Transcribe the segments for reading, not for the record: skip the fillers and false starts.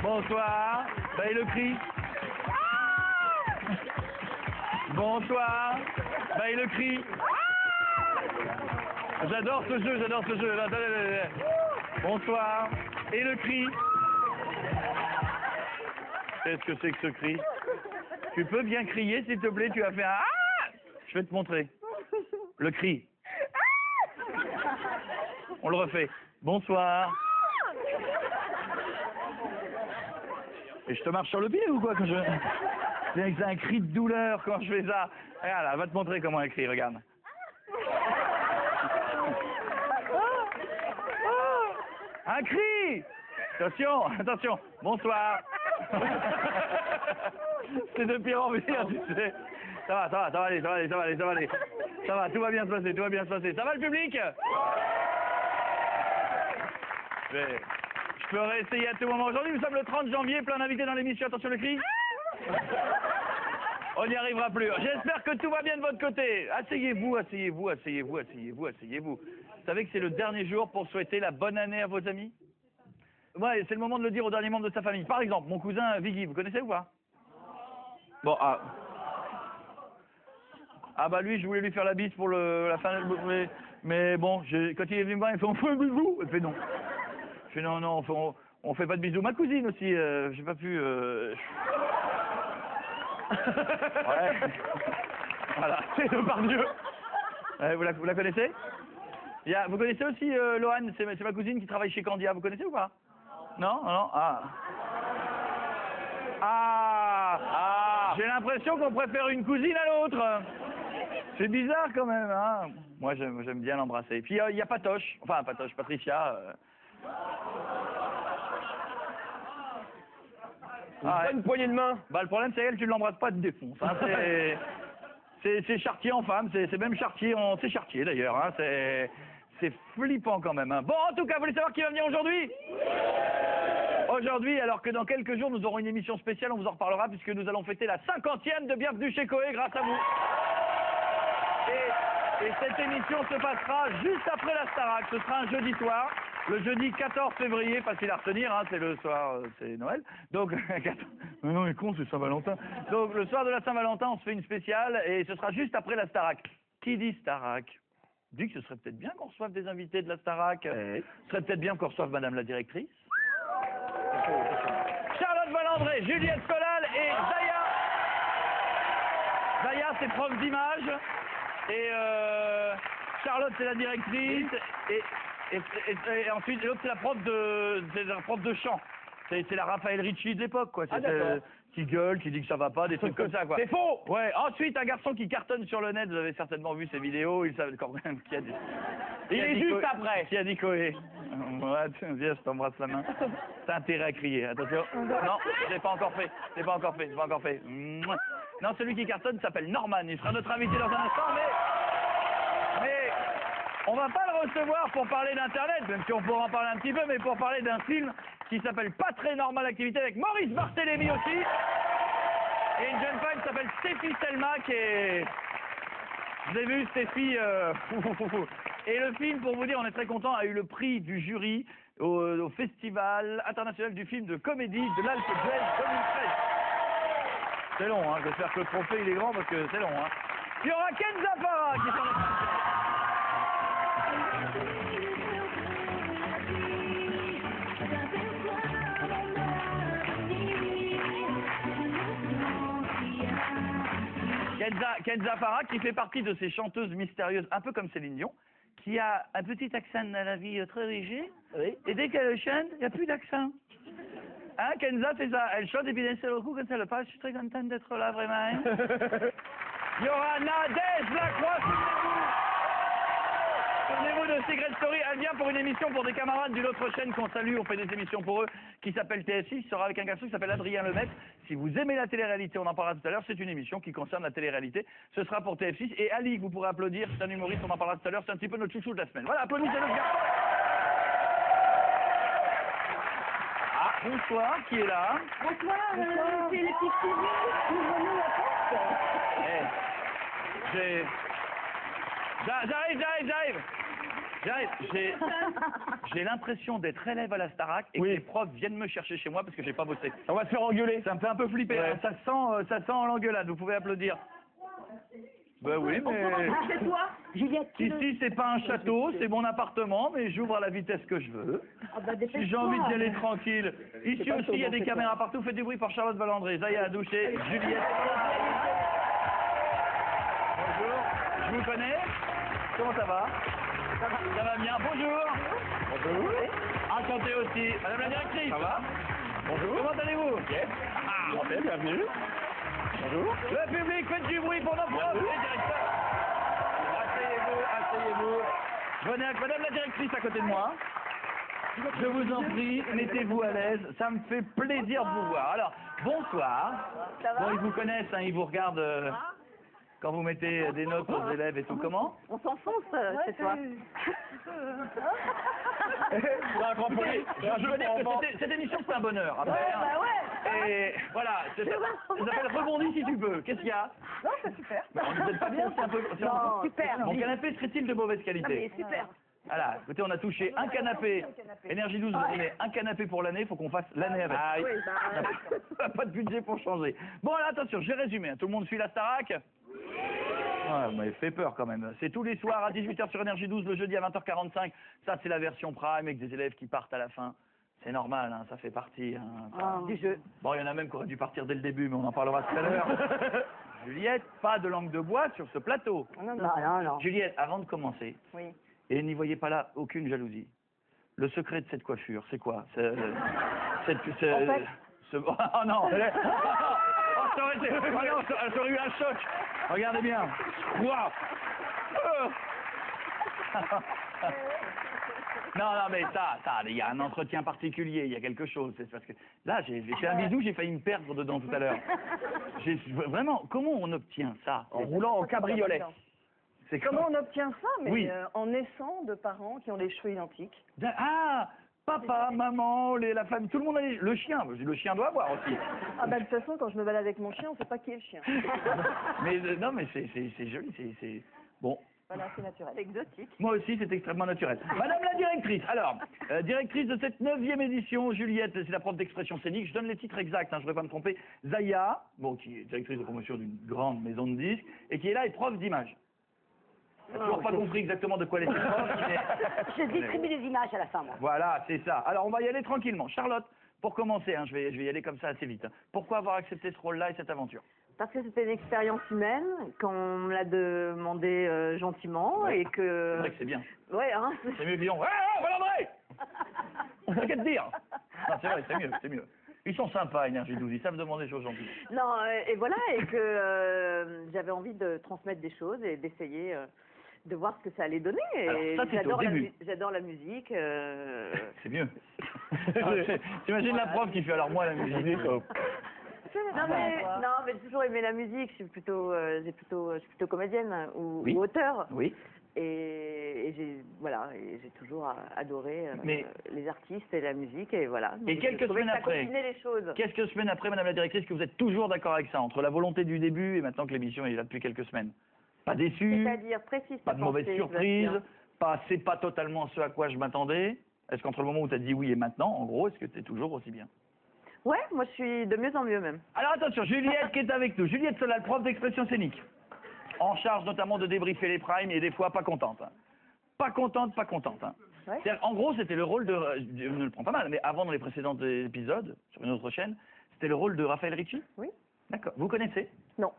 Bonsoir. Bah, et le cri. Bonsoir. Bah, et le cri. J'adore ce jeu, j'adore ce jeu. Bonsoir. Et le cri. Qu'est-ce que c'est que ce cri? Tu peux bien crier, s'il te plaît? Tu vas faire un ah! Je vais te montrer. Le cri. On le refait. Bonsoir. Et je te marche sur le pied ou quoi quand je... C'est un cri de douleur quand je fais ça. Regarde, elle va te montrer comment elle crie, regarde. Un cri! Attention, attention. Bonsoir. C'est de pire en pire, tu sais. Ça va aller. Ça va, tout va bien se passer, Ça va le public? Je peux réessayer à tout moment. Aujourd'hui, nous sommes le 30 janvier, plein d'invités dans l'émission. Attention le cri. On n'y arrivera plus. J'espère que tout va bien de votre côté. Asseyez-vous. Vous savez que c'est le dernier jour pour souhaiter la bonne année à vos amis? Ouais, c'est le moment de le dire aux derniers membres de sa famille. Par exemple, mon cousin Viggy, vous connaissez ou pas? Bon, bah lui, je voulais lui faire la bise pour la fin de... Mais bon, quand il est venu me voir, il fait on fait un bisou. Il fait non. Je fais non, on fait pas de bisous. Ma cousine aussi, j'ai pas pu... Ouais. Voilà, c'est le Pardieu. Vous la connaissez? Vous connaissez aussi Loane, c'est ma cousine qui travaille chez Candia. Vous connaissez ou pas? Non. J'ai l'impression qu'on préfère une cousine à l'autre. C'est bizarre quand même, hein. Moi, j'aime bien l'embrasser. Puis il y a Patoche, Patricia. Une poignée de main. Bah le problème c'est elle, tu ne l'embrasses pas, tu te défonces. Hein. C'est Chartier en femme, c'est même Chartier, c'est Chartier d'ailleurs. Hein. C'est flippant quand même. Hein. Bon, en tout cas, vous voulez savoir qui va venir aujourd'hui? Aujourd'hui, alors que dans quelques jours, nous aurons une émission spéciale, on vous en reparlera, puisque nous allons fêter la 50e de Bienvenue chez Coé grâce à vous. Et cette émission se passera juste après la Starac. Ce sera un jeudi soir, le jeudi 14 février, facile à retenir, hein, c'est le soir, c'est Noël. Donc, mais non, il est con, c'est Saint-Valentin. Donc, le soir de la Saint-Valentin, on se fait une spéciale, et ce sera juste après la Starac. Qui dit Starac dit que ce serait peut-être bien qu'on reçoive des invités de la Starac. Ce serait peut-être bien qu'on reçoive Madame la directrice. Charlotte Valandré, Juliette Solal et Zaya. Zaya, c'est prof d'image. Et Charlotte, c'est la directrice. Et ensuite, l'autre, c'est la prof de chant. C'est la Raphaël Ricci de l'époque, quoi. Qui gueule, qui dit que ça va pas, des trucs comme ça, quoi. C'est faux! Ouais, ensuite, un garçon qui cartonne sur le net, vous avez certainement vu ses vidéos, il savait quand même qui a dit... Il est juste après. Qui a dit Coé. Ouais, viens, je t'embrasse la main. T'as intérêt à crier, attention. Non, je l'ai pas encore fait. Non, celui qui cartonne s'appelle Norman, il sera notre invité dans un instant, mais on va pas le recevoir pour parler d'Internet, même si on pourra en parler un petit peu, mais pour parler d'un film qui s'appelle Pas très normal activité avec Maurice Barthélémy aussi. Et une jeune femme qui s'appelle Stéphie Selma qui est... Je l'ai vu, Stéphie... Et le film, pour vous dire, on est très content, a eu le prix du jury au Festival international du film de comédie de l'Alpe d'Huez 2013. C'est long, hein. J'espère que le trophée il est grand parce que c'est long, hein. Il y aura Kenza Farah qui s'en Kenza Farah qui fait partie de ces chanteuses mystérieuses, un peu comme Céline Dion, qui a un petit accent dans la vie très rigide, oui. Et dès qu'elle chante, il n'y a plus d'accent. Hein, Kenza, c'est ça. Elle chante et puis d'un seul coup, quand elle passe, je suis très contente d'être là, vraiment. Hein. Il y aura Nadège Lacroix, souvenez-vous de Secret Story. Elle vient pour une émission pour des camarades d'une autre chaîne qu'on salue, on fait des émissions pour eux, qui s'appelle TF6, il sera avec un garçon qui s'appelle Adrien Lemaitre. Si vous aimez la télé-réalité, on en parlera tout à l'heure, c'est une émission qui concerne la télé-réalité. Ce sera pour TF6. Et Ali, que vous pourrez applaudir, c'est un humoriste, on en parlera tout à l'heure, c'est un petit peu notre chouchou de la semaine. Voilà, applaudissez le garçon. Bonsoir, qui est là? Bonsoir, c'est le petit Sylvie, ouvrez-nous la porte. J'arrive. J'arrive. J'ai l'impression d'être élève à la Starac et que les profs viennent me chercher chez moi parce que j'ai pas bossé. On va se faire engueuler. Ça me fait un peu flipper. Ouais. Hein. Ça sent l'engueulade. Vous pouvez applaudir. Ben oui, mais C'est toi, Juliette. ici c'est pas un château, c'est mon appartement, mais j'ouvre à la vitesse que je veux. Ah bah, Si j'ai envie d'y aller tranquille. Ici aussi il y a des caméras partout. Faites du bruit pour Charlotte Valandré, Zaya Douché, Juliette. Bonjour. Je vous connais. Comment ça va? Ça va bien. Bonjour. Bonjour. Enchanté aussi. Madame la directrice. Ça va? Bonjour. Comment allez-vous? Yes. Enchanté, bienvenue. Bonjour. Le public, faites du bruit pour notre prof, les directeurs. Asseyez-vous. Venez avec Madame la directrice à côté de moi. Je vous en prie, mettez-vous à l'aise. Ça me fait plaisir de vous voir. Alors, bonsoir. Ça va? Bon, ils vous connaissent, hein, ils vous regardent quand vous mettez des notes aux élèves et tout. Comment? On s'enfonce, c'est toi. C'est un grand poli. Je veux dire que cette émission, c'est un bonheur. Après, hein. Bah ouais. Et voilà, ça s'appelle Rebondis si tu peux. Qu'est-ce qu'il y a? Non, c'est super. Vous n'êtes pas bien, c'est un peu... Non, super. Mon canapé serait-il de mauvaise Mais qualité? super. Voilà, écoutez, on a touché un canapé. Énergie 12, vous donnez un canapé pour l'année, il faut qu'on fasse l'année avec. Ah, Oui, bah, On n'a pas de budget pour changer. Bon, là, attention, je vais résumer. Tout le monde suit la Starac? Ouais, vous m'avez fait peur quand même. C'est tous les soirs à 18h sur Énergie 12, le jeudi à 20h45. Ça, c'est la version prime avec des élèves qui partent à la fin. C'est normal, hein, ça fait partie du jeu. Bon, il y en a même qui auraient dû partir dès le début, mais on en parlera tout à l'heure. Juliette, pas de langue de bois sur ce plateau. Non. Juliette, avant de commencer, Oui. et n'y voyez pas là aucune jalousie. Le secret de cette coiffure, c'est quoi? Oh non! Oh, ça aurait été... Oh non, ça aurait eu un choc! Regardez bien! Waouh! Non, mais ça, il y a un entretien particulier, il y a quelque chose. C'est parce que là, j'ai fait un bisou, j'ai failli me perdre dedans tout à l'heure. Vraiment, comment on obtient ça? En roulant en cabriolet. C'est Comment on obtient ça? Mais Oui. en naissant de parents qui ont des cheveux identiques. Ah! Papa, maman, la famille, tout le monde a le chien. Le chien doit avoir aussi. Ah bah de toute façon, quand je me balade avec mon chien, on sait pas qui est le chien. Mais non, mais c'est joli, c'est... Bon. Voilà, c'est naturel. Exotique. Moi aussi, c'est extrêmement naturel. Madame la directrice, alors, directrice de cette 9e édition, Juliette, c'est la prof d'expression scénique, je donne les titres exacts, hein, je ne vais pas me tromper, Zaya, bon, qui est directrice de promotion d'une grande maison de disques, et qui est là, est prof d'image. Je n'ai toujours pas compris exactement de quoi elle est prof, mais... Je distribue les images à la fin, moi. Voilà, c'est ça. Alors, on va y aller tranquillement. Charlotte, pour commencer, hein, je vais y aller comme ça assez vite. Pourquoi avoir accepté ce rôle-là et cette aventure? Parce que c'était une expérience humaine, qu'on me l'a demandé gentiment, Ouais. et que... C'est vrai que c'est bien. Ouais, hein. C'est mieux que disons, Valandré! C'est qu'à te dire. Non, c'est vrai, c'est mieux. Ils sont sympas, Énergie 12, ils savent demander des choses gentilles. Non, et voilà, et que j'avais envie de transmettre des choses et d'essayer de voir ce que ça allait donner. Alors, Et ça, c'était au début. j'adore la musique. C'est mieux. T'imagines la prof qui fait alors moi la musique. Non mais j'ai toujours aimé la musique. Je suis plutôt comédienne ou Oui. auteur. Oui. Et j'ai toujours adoré Mais- les artistes et la musique et voilà. Et Donc, quelques je trouvais semaines que ça après. combinait les choses. Quelques semaines après, Madame la directrice, que vous êtes toujours d'accord avec ça, entre la volonté du début et maintenant que l'émission est là depuis quelques semaines. Pas déçu, C'est-à-dire précise pas ta de mauvaise pensée, surprise, Sébastien. c'est pas totalement ce à quoi je m'attendais. Est-ce qu'entre le moment où tu as dit oui et maintenant, en gros, est-ce que tu es toujours aussi bien? Ouais, moi je suis de mieux en mieux même. Alors attention, Juliette qui est avec nous. Juliette Solal, prof d'expression scénique. En charge notamment de débriefer les primes et des fois pas contente. Hein. Pas contente. Hein. Ouais. C'est-à-dire, en gros, c'était le rôle de... Je ne le prends pas mal, mais avant dans les précédents épisodes, sur une autre chaîne, c'était le rôle de Raphaël Ricci? Oui. D'accord. Vous connaissez? Non.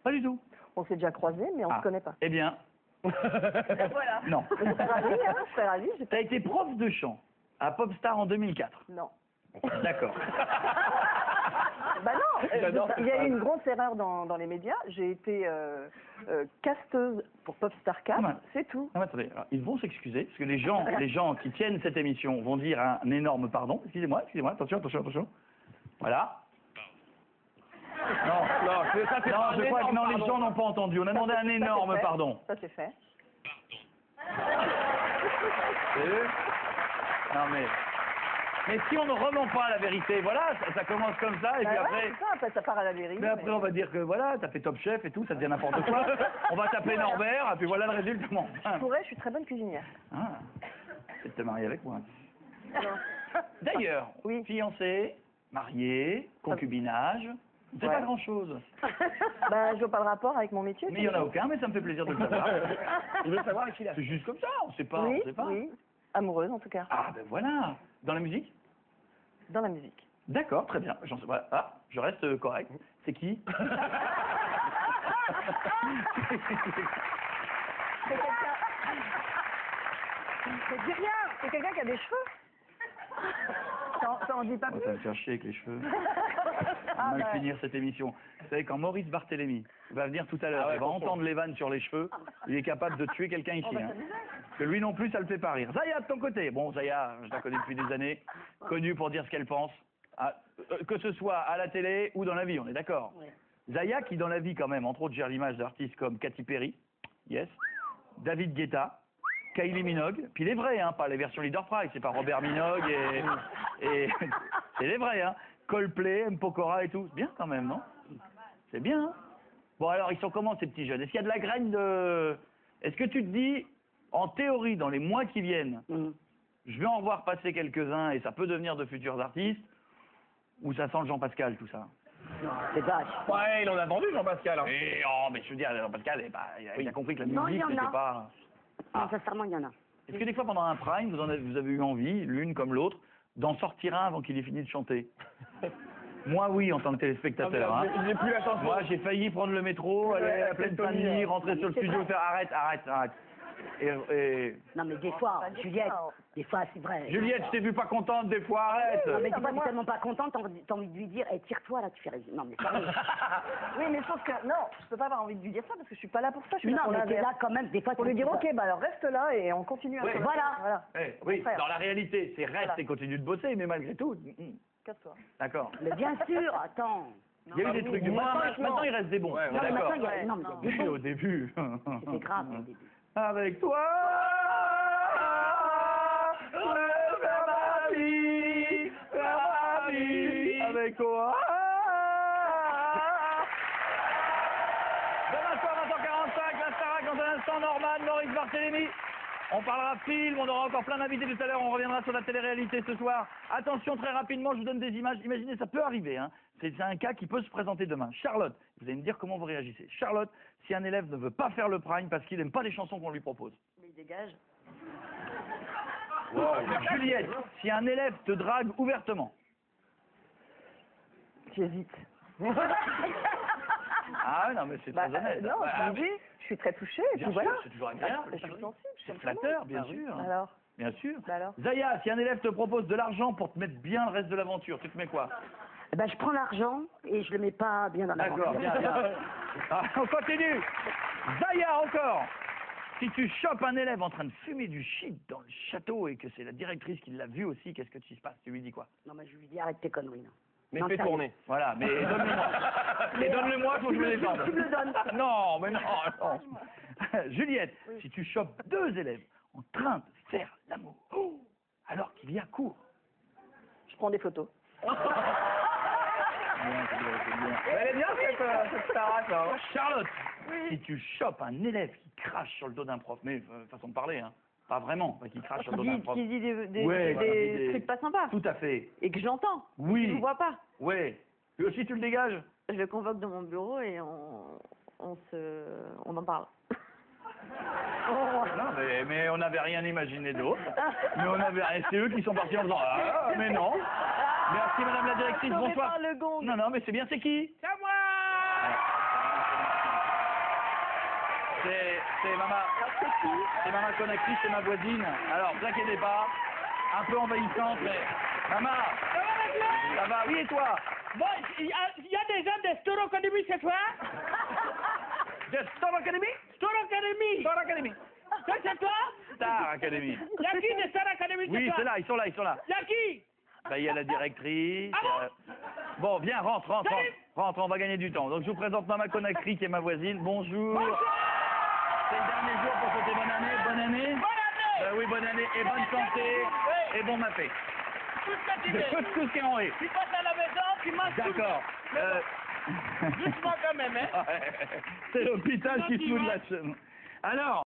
Pas du tout. On s'est déjà croisés, mais on Ah. se connaît pas. Eh bien, Voilà. non. Je serais ravie, hein. Je serais ravie. Tu as été prof de chant à Popstar en 2004. Non. D'accord. Bah non, J'adore il y a eu une grosse erreur dans les médias. J'ai été casteuse pour Popstar 4, Ouais. c'est tout. Non, mais attendez, alors, ils vont s'excuser, parce que les gens qui tiennent cette émission vont dire un énorme pardon. Excusez-moi, attention. Voilà. Non, ça c'est pas un je crois que énorme non, les pardon. gens n'ont pas entendu. On a demandé un Ça, c'est énorme fait. pardon. Ça c'est fait. Non mais, Mais si on ne remonte pas à la vérité, voilà, ça commence comme ça, et puis Bah après... ouais, c'est ça, après ça part à la vérité. Mais après, on va dire que voilà, t'as fait Top Chef et tout, ça devient n'importe quoi. On va t'appeler Norbert, et puis voilà le résultat. Bon. Je suis très bonne cuisinière. Ah, c'est de te marier avec moi. Alors, D'ailleurs, Oui. fiancé, marié, concubinage, c'est Ouais. pas grand-chose. bah, je vois pas le rapport avec mon métier. Mais il n'y en a aucun, mais ça me fait plaisir de le savoir. Il veut savoir qui il a. C'est juste comme ça, on sait pas, Oui, on sait pas. oui. Amoureuse, en tout cas. Ah ben voilà, dans la musique. Dans la musique. D'accord, très bien. J'en sais pas. Ah, je reste correct. C'est qui C'est quelqu'un... C'est dis rien. C'est quelqu'un qui a des cheveux. Ça en dit pas Oh, plus. ça va me faire chier avec les cheveux. Ah, Mal bah. finir cette émission. Vous savez, quand Maurice Barthélémy va venir tout à l'heure, Ah ouais, il va attention. entendre les vannes sur les cheveux, il est capable de tuer quelqu'un ici. Hein. Parce que lui non plus, ça le fait pas rire. Zaya, de ton côté. Bon, Zaya, je la connais depuis des années, connue pour dire ce qu'elle pense, que ce soit à la télé ou dans la vie, on est d'accord. Zaya, qui dans la vie quand même, entre autres, gère l'image d'artistes comme Katy Perry, yes, David Guetta, Kylie Minogue, puis les vrais, hein, pas les versions Leader Price, c'est pas Robert Minogue et c'est les vrais, hein, Coldplay, M. Pokora et tout, c'est bien quand même, non? C'est bien, hein? Bon alors, ils sont comment ces petits jeunes? Est-ce qu'il y a de la graine de... Est-ce que tu te dis, en théorie, dans les mois qui viennent, je vais en voir passer quelques-uns et ça peut devenir de futurs artistes, ou ça sent le Jean-Pascal, tout ça? C'est vache. Ouais, il en a vendu, Jean-Pascal. Hein. Et, oh, mais je veux dire, Jean-Pascal, il a compris que la Non, il y musique, en c'était a. pas... Non, sincèrement, il y en a. Est-ce que des fois, pendant un prime, vous avez eu envie, l'une comme l'autre, d'en sortir un avant qu'il ait fini de chanter? Moi, oui, en tant que téléspectateur. Hein. J'ai plus la chanson. Moi, j'ai failli prendre le métro, aller à pleine Tony, famille, rentrer sur le c'est studio, vrai. faire arrête. Et... Non, mais des fois, Juliette, des fois, c'est vrai. Juliette, je t'ai vu pas contente, des fois, arrête. Non, mais des fois, t'es tellement pas contente, t'as envie de lui dire, eh, tire-toi, là, tu fais raison. Non, mais sérieux. Oui, mais sauf que, non, je peux pas avoir envie de lui dire ça parce que je suis pas là pour ça. Je suis Mais là non, pour mais t'es l'inverse. là quand même, des fois, Pour lui dire, ok, bah alors reste là et on continue à Ouais. faire. Voilà. Eh, Au oui, contraire. dans la réalité, c'est reste Voilà. et continue de bosser, mais malgré tout, Casse-toi. d'accord. Mais bien sûr, attends. Il y a eu des trucs du moins, maintenant il reste des bons. Ouais, Non, mais D'accord. maintenant, il y a, non, mais il y a des Oui, bons. au début. C'était grave, au début. Avec toi, je vais faire ma vie, avec toi. Demain soir, 20h45, la Starac, dans un instant, Norman, Maurice Barthélémy. On parlera film, on aura encore plein d'invités tout à l'heure, on reviendra sur la télé-réalité ce soir. Attention, très rapidement, je vous donne des images. Imaginez, ça peut arriver, hein. C'est un cas qui peut se présenter demain. Charlotte, vous allez me dire comment vous réagissez. Charlotte, si un élève ne veut pas faire le prime parce qu'il n'aime pas les chansons qu'on lui propose. Mais il dégage. Juliette, si un élève te drague ouvertement. J'hésite. Ah non, mais c'est Bah, très honnête. non, Bah, je vous dis, je suis très touchée et bien puis sûr, voilà. c'est toujours agréable. Je suis sensible. je C'est suis flatteur, bien Ah oui. sûr. Alors, Bien sûr. bah alors. Zaya, si un élève te propose de l'argent pour te mettre bien le reste de l'aventure, tu te mets quoi? Eh ben, je prends l'argent et je le mets pas bien dans la D'accord, banque. bien. Ah, on continue. Zaya, encore. Si tu chopes un élève en train de fumer du shit dans le château et que c'est la directrice qui l'a vu aussi, qu'est-ce que tu se passe? Tu lui dis quoi? Non, mais je lui dis, arrête tes conneries, non. Mais Non, fais sérieux. tourner. Voilà, mais donne-le-moi. Mais donne-le-moi, faut que je me défende. Tu me le donnes. Non, mais non, non. Juliette, si tu chopes deux élèves en train de faire l'amour, alors qu'il y a cours. Je prends des photos. Elle est bien cette Starac, là. hein. Charlotte, si tu chopes un élève qui crache sur le dos d'un prof, mais façon de parler, hein, pas vraiment, qui crache sur le dos d'un prof. Qui dit des Ouais, qui dit des- trucs pas sympas Tout à fait. et que j'entends. Oui. Je ne vois pas. Ouais. Lui aussi, tu le dégages? Je le convoque dans mon bureau et on en parle. Non, mais on n'avait rien imaginé d'autre. Mais on avait, et c'est eux qui sont partis en disant ah, mais non. Merci Madame la directrice, Sauvé bonsoir. par le gong. Non, non, mais c'est bien, c'est qui? C'est moi. C'est Maman Conakry, c'est ma voisine. Alors, vous inquiétez pas, un peu envahissante, mais Maman, ça va? Oui, et toi? Bon, il y a des gens de Star Academy ce soir. De Star Academy? Star Academy. Star Academy. Ça, c'est toi? Star Academy. Il y a qui de Star Academy ce Oui, soir? c'est là, ils sont là, ils sont là. Il y a qui? Bah, il y a la directrice. Ah Bon, viens, rentre, Salut. on va gagner du temps. Donc, je vous présente Maman Conakry, qui est ma voisine. Bonjour. C'est le dernier jour pour souhaiter bonne année. Bonne année. Bonne année. Oui, bonne année et bonne santé et bon mappé. tout ce que tu veux. J'écoute tout ce qu'ils ont dit. Tu passes à la maison, tu manges tout. D'accord. Doucement quand même, hein. C'est l'hôpital qui se fout de la chaîne. Alors.